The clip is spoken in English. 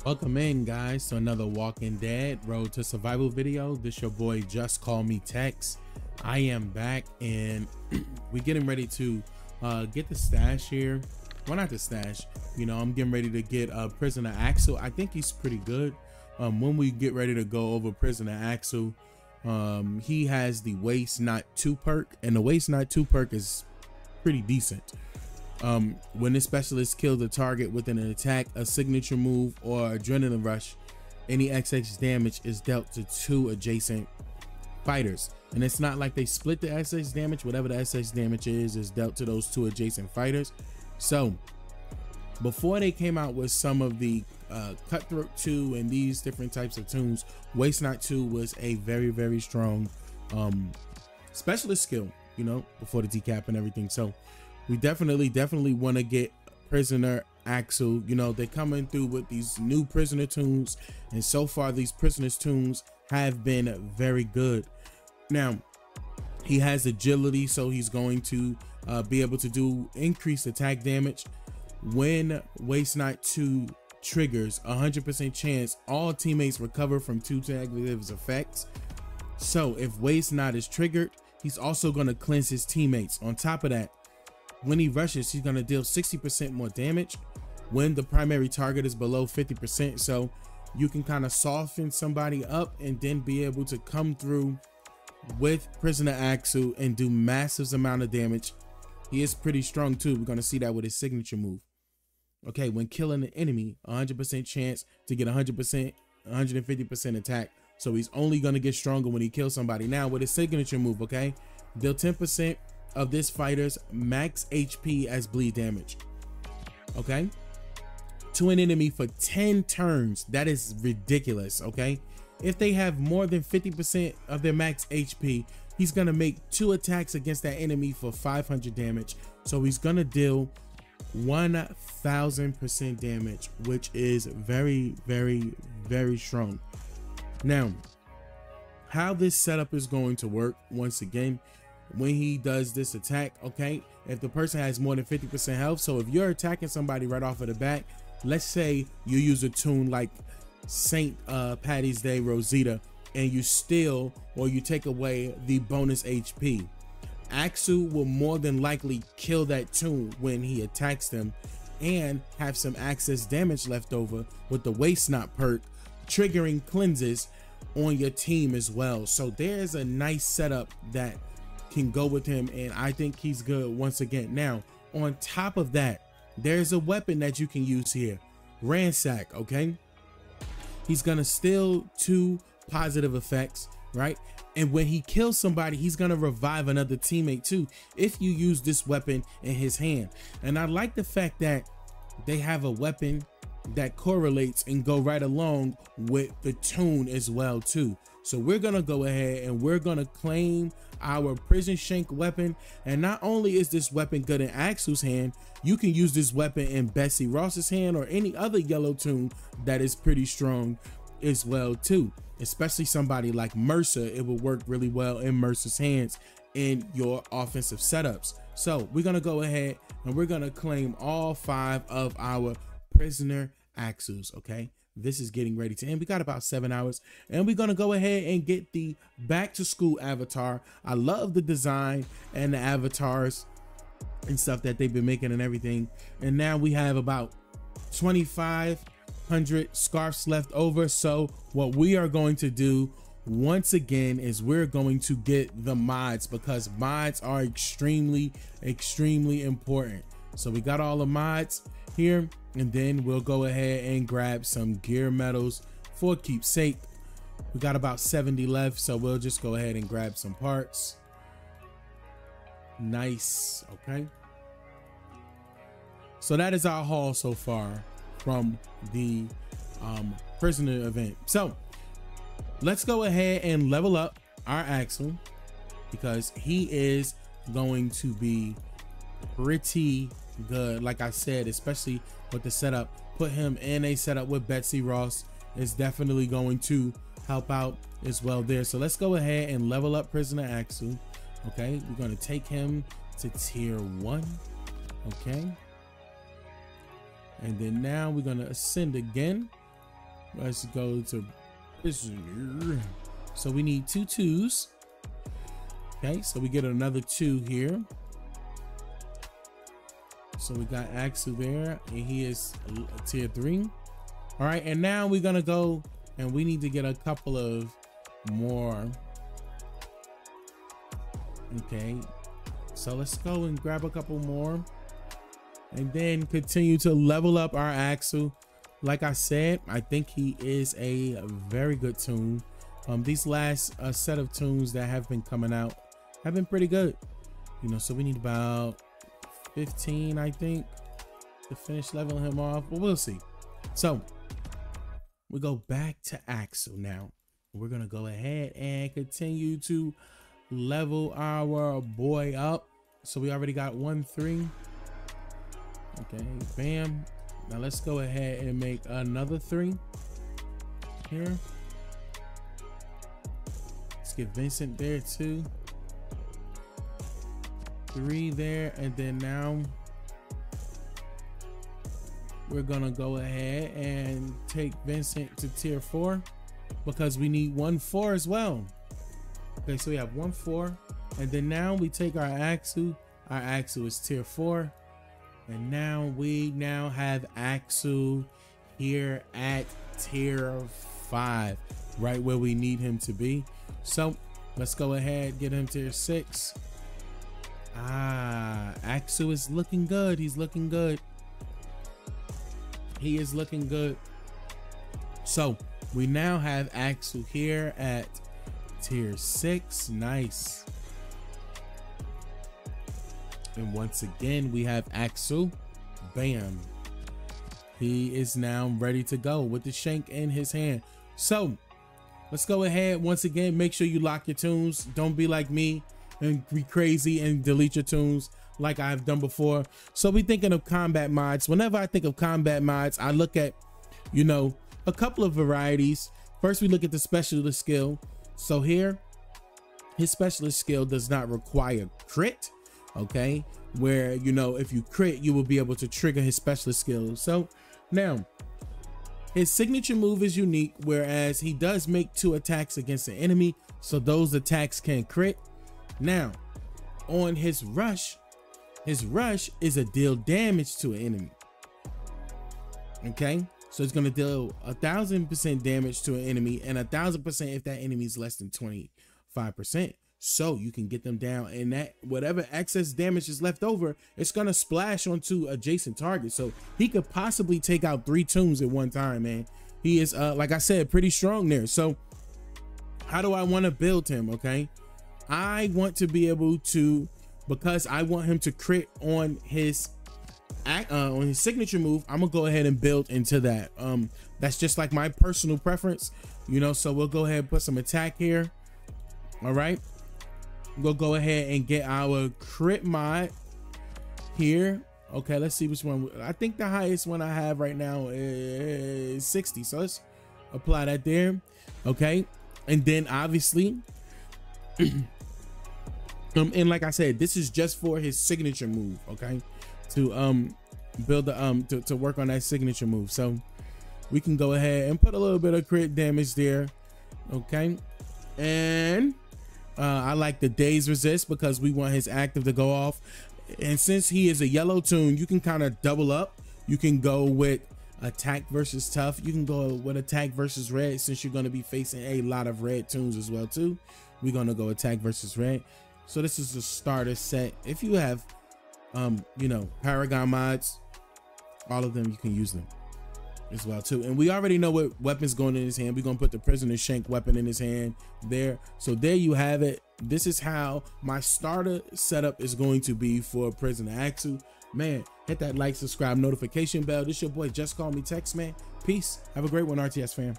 Welcome in, guys, to another Walking Dead Road to Survival video. This your boy JustCMTexx. I am back and we're getting ready to get the stash here. Well, not the stash, you know, I'm getting ready to get prisoner Axel. I think he's pretty good. When we get ready to go over prisoner Axel, he has the waste not 2 perk, and the waste not 2 perk is pretty decent. When this specialist kills a target within an attack, a signature move, or adrenaline rush, any XX damage is dealt to 2 adjacent fighters. And it's not like they split the XX damage. Whatever the XX damage is dealt to those 2 adjacent fighters. So before they came out with some of the Cutthroat 2 and these different types of tunes, Waste Not 2 was a very strong specialist skill, you know, before the decap and everything. So we definitely want to get prisoner Axel. You know, they're coming through with these new prisoner tunes, and so far these prisoners tunes have been very good. Now he has agility, so he's going to be able to do increased attack damage. When Waste Not 2 triggers, 100% chance all teammates recover from 2 negative effects. So if Waste Not is triggered, he's also going to cleanse his teammates. On top of that, when he rushes, he's going to deal 60% more damage when the primary target is below 50%. So you can kind of soften somebody up and then be able to come through with prisoner Axel and do massive amount of damage. He is pretty strong too. We're going to see that with his signature move. Okay, when killing an enemy, 100% chance to get 100%, 150% attack. So he's only going to get stronger when he kills somebody. Now with his signature move, okay, deal 10% of this fighter's max HP as bleed damage, okay, to an enemy for 10 turns. That is ridiculous. Okay, if they have more than 50% of their max HP, he's gonna make 2 attacks against that enemy for 500 damage. So he's gonna deal 1000% damage, which is very strong. Now, how this setup is going to work, once again, when he does this attack, okay, if the person has more than 50% health, so if you're attacking somebody right off of the bat, let's say you use a tune like St. Patty's Day Rosita, and you steal or you take away the bonus HP, Axel will more than likely kill that tune when he attacks them and have some access damage left over with the Waste Not perk, triggering cleanses on your team as well. So there's a nice setup that can go with him, and I think he's good once again. Now on top of that, there's a weapon that you can use here, Ransack. Okay, he's gonna steal 2 positive effects, right? And when he kills somebody, he's gonna revive another teammate too if you use this weapon in his hand. And I like the fact that they have a weapon that correlates and go right along with the tune as well too. So we're gonna go ahead and we're gonna claim our prison shank weapon. And not only is this weapon good in Axel's hand, you can use this weapon in Betsy Ross's hand or any other yellow tune that is pretty strong as well too. Especially somebody like Mercer, it will work really well in Mercer's hands in your offensive setups. So we're gonna go ahead and we're gonna claim all 5 of our prisoner Axels. Okay, this is getting ready to end. We got about 7 hours, and we're gonna go ahead and get the back to school avatar. I love the design and the avatars and stuff that they've been making and everything. And now we have about 2,500 scarves left over. So what we are going to do once again is we're going to get the mods, because mods are extremely important. So we got all the mods here, and then we'll go ahead and grab some gear medals for keepsake. We got about 70 left, so we'll just go ahead and grab some parts. Nice. Okay, so that is our haul so far from the prisoner event. So let's go ahead and level up our Axel, because he is going to be pretty good. Like I said, especially with the setup, put him in a setup with Betsy Ross is definitely going to help out as well there. So let's go ahead and level up prisoner Axel. Okay, we're going to take him to tier 1. Okay, and then now we're going to ascend again Let's go to prisoner. So we need 2 2s. Okay, so we get another 2 here. So we got Axel there, and he is a tier 3. All right, and now we're gonna go, and we need to get a couple of more. Okay, so let's go and grab a couple more, and then continue to level up our Axel. Like I said, I think he is a very good toon. These last set of tunes that have been coming out have been pretty good, you know. So we need about 15, I think, to finish leveling him off, but we'll see. So we go back to Axel now. We're gonna go ahead and continue to level our boy up. So we already got 1 3. Okay, bam. Now let's go ahead and make another 3 here. Let's get Vincent there too. 3 there, and then now we're gonna go ahead and take Vincent to tier 4 because we need 1 4 as well. Okay, so we have 1 4, and then now we take our Axel. Our Axel is tier 4, and now we have Axel here at tier 5, right where we need him to be. So let's go ahead, get him tier 6. Axel is looking good. He's looking good. He is looking good. So we now have Axel here at tier 6. Nice. And once again, we have Axel. Bam. He is now ready to go with the shank in his hand. So let's go ahead. Once again, make sure you lock your tunes. Don't be like me and be crazy and delete your tunes like I've done before. So we thinking of combat mods. Whenever I think of combat mods, I look at, you know, a couple of varieties. First, we look at the specialist skill. So here, his specialist skill does not require crit, okay? Where, you know, if you crit, you will be able to trigger his specialist skill. So now, his signature move is unique, whereas he does make 2 attacks against an enemy, so those attacks can crit. Now, on his rush is a deal damage to an enemy. Okay, so it's gonna deal 1000% damage to an enemy, and 1000% if that enemy is less than 25%. So you can get them down, and that whatever excess damage is left over, it's gonna splash onto adjacent targets. So he could possibly take out 3 tunes at one time, man. He is, like I said, pretty strong there. So how do I want to build him? Okay, I want to be able to, because I want him to crit on his signature move, I'm gonna go ahead and build into that. That's just like my personal preference, you know. So we'll go ahead and put some attack here. All right, we'll go ahead and get our crit mod here. Okay, let's see which one. I think the highest one I have right now is 60, so let's apply that there. Okay, and then obviously and like I said, this is just for his signature move, okay, to build the to work on that signature move. So we can go ahead and put a little bit of crit damage there. Okay, and I like the daze resist because we want his active to go off, and since he is a yellow toon, you can kind of double up. You can go with attack versus tough, you can go with attack versus red, since you're going to be facing a lot of red toons as well too. We're going to go attack versus red. So this is the starter set. If you have you know, Paragon mods, all of them, you can use them as well too. And we already know what weapons going in his hand. We're gonna put the prisoner shank weapon in his hand there. So there you have it. This is how my starter setup is going to be for Prisoner Axel. Man, hit that like, subscribe, notification bell. This your boy JustCMTexx, man. Peace. Have a great one, RTS fam.